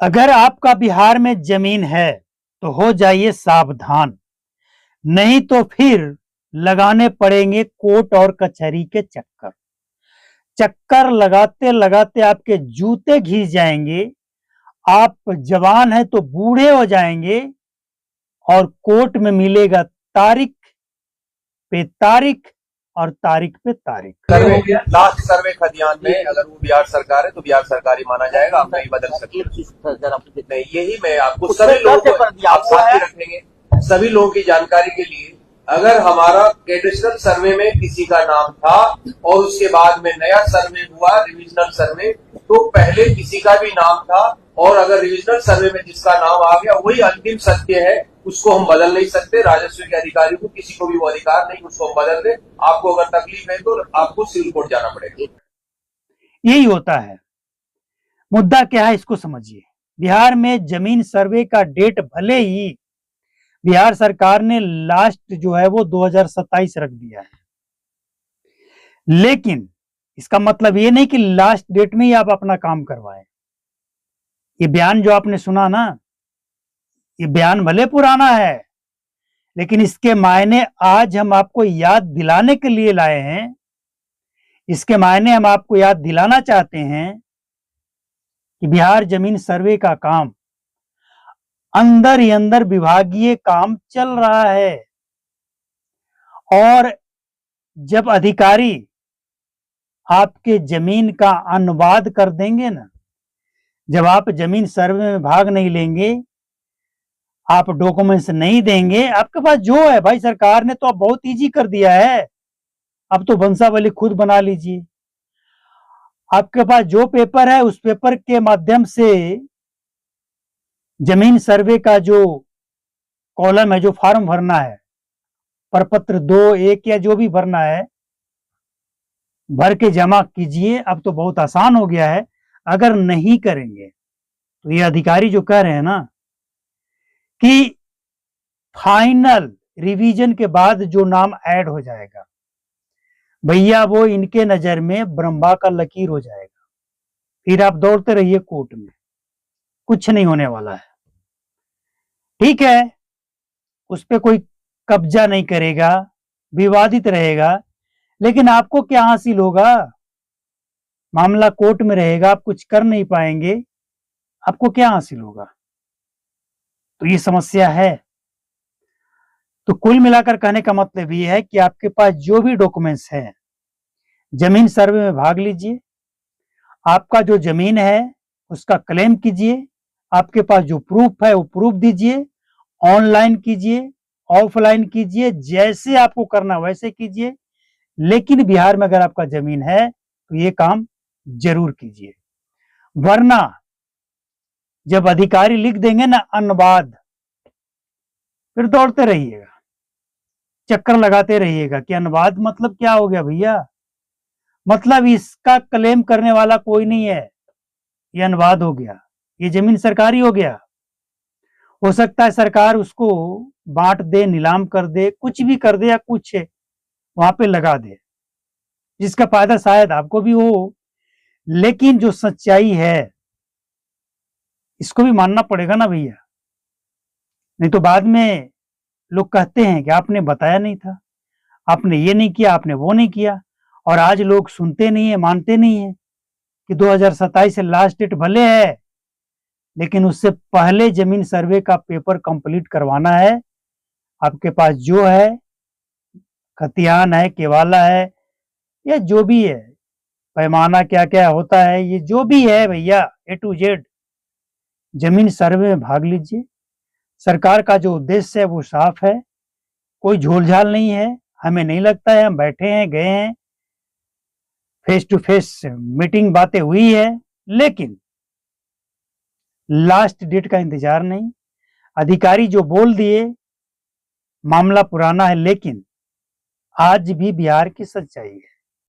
अगर आपका बिहार में जमीन है तो हो जाइए सावधान, नहीं तो फिर लगाने पड़ेंगे कोर्ट और कचहरी के चक्कर। चक्कर लगाते लगाते आपके जूते घिस जाएंगे, आप जवान हैं तो बूढ़े हो जाएंगे और कोर्ट में मिलेगा तारीख पे तारीख और तारीख पे तारीख। सर्वे लास्ट सर्वे खतियान में अगर वो बिहार सरकार है तो बिहार सरकार ही माना जाएगा, आप नहीं बदल सकते। नहीं, यही मैं आपको सभी लोगों को आप साथ ही रखेंगे। सभी लोगों की जानकारी के लिए, अगर हमारा कैडेस्ट्रल सर्वे में किसी का नाम था और उसके बाद में नया सर्वे हुआ रिविजनल सर्वे, तो पहले किसी का भी नाम था और अगर रिविजनल सर्वे में जिसका नाम आ गया वही अंतिम सत्य है, उसको हम बदल नहीं सकते। राजस्व के अधिकारी को किसी को भी वो अधिकार नहीं उसको हम बदल दे। आपको अगर तकलीफ है तो आपको सिविल कोर्ट जाना पड़ेगा। यही होता है। मुद्दा क्या है इसको समझिए। बिहार में जमीन सर्वे का डेट भले ही बिहार सरकार ने लास्ट जो है वो 2027 रख दिया है, लेकिन इसका मतलब ये नहीं कि लास्ट डेट में ही आप अपना काम करवाएं। ये बयान जो आपने सुना ना, ये बयान भले पुराना है, लेकिन इसके मायने आज हम आपको याद दिलाने के लिए लाए हैं। इसके मायने हम आपको याद दिलाना चाहते हैं कि बिहार जमीन सर्वे का काम अंदर ही अंदर विभागीय काम चल रहा है, और जब अधिकारी आपके जमीन का अनुवाद कर देंगे ना, जब आप जमीन सर्वे में भाग नहीं लेंगे, आप डॉक्यूमेंट्स नहीं देंगे, आपके पास जो है भाई सरकार ने तो अब बहुत इजी कर दिया है। अब तो वंशावली खुद बना लीजिए। आपके पास जो पेपर है उस पेपर के माध्यम से जमीन सर्वे का जो कॉलम है, जो फॉर्म भरना है, प्रपत्र 2, 1 या जो भी भरना है, भर के जमा कीजिए। अब तो बहुत आसान हो गया है। अगर नहीं करेंगे तो ये अधिकारी जो कह रहे हैं ना कि फाइनल रिवीजन के बाद जो नाम ऐड हो जाएगा भैया, वो इनके नजर में ब्रह्मा का लकीर हो जाएगा। फिर आप दौड़ते रहिए कोर्ट में, कुछ नहीं होने वाला है। ठीक है, उस पर कोई कब्जा नहीं करेगा, विवादित रहेगा, लेकिन आपको क्या हासिल होगा? मामला कोर्ट में रहेगा, आप कुछ कर नहीं पाएंगे, आपको क्या हासिल होगा? तो ये समस्या है। तो कुल मिलाकर कहने का मतलब ये है कि आपके पास जो भी डॉक्यूमेंट्स हैं, जमीन सर्वे में भाग लीजिए, आपका जो जमीन है उसका क्लेम कीजिए, आपके पास जो प्रूफ है वो प्रूफ दीजिए, ऑनलाइन कीजिए, ऑफलाइन कीजिए, जैसे आपको करना वैसे कीजिए। लेकिन बिहार में अगर आपका जमीन है तो ये काम जरूर कीजिए, वरना जब अधिकारी लिख देंगे ना अनुवाद, फिर दौड़ते रहिएगा, चक्कर लगाते रहिएगा कि अनुवाद मतलब क्या हो गया भैया? मतलब इसका क्लेम करने वाला कोई नहीं है, ये अनुवाद हो गया, ये जमीन सरकारी हो गया। हो सकता है सरकार उसको बांट दे, नीलाम कर दे, कुछ भी कर दे, या कुछ वहां पे लगा दे जिसका फायदा शायद आपको भी हो। लेकिन जो सच्चाई है इसको भी मानना पड़ेगा ना भैया, नहीं तो बाद में लोग कहते हैं कि आपने बताया नहीं था, आपने ये नहीं किया, आपने वो नहीं किया। और आज लोग सुनते नहीं है, मानते नहीं है कि 2027 से लास्ट डेट भले है, लेकिन उससे पहले जमीन सर्वे का पेपर कंप्लीट करवाना है। आपके पास जो है, खतियान है, केवाला है, या जो भी है, पैमाना क्या क्या होता है, ये जो भी है भैया A to Z, जमीन सर्वे में भाग लीजिए। सरकार का जो उद्देश्य है वो साफ है, कोई झोलझाल नहीं है। हमें नहीं लगता है, हम बैठे हैं, गए हैं, फेस टू फेस मीटिंग, बातें हुई है, लेकिन लास्ट डेट का इंतजार नहीं। अधिकारी जो बोल दिए, मामला पुराना है, लेकिन आज भी बिहार की सच्चाई है।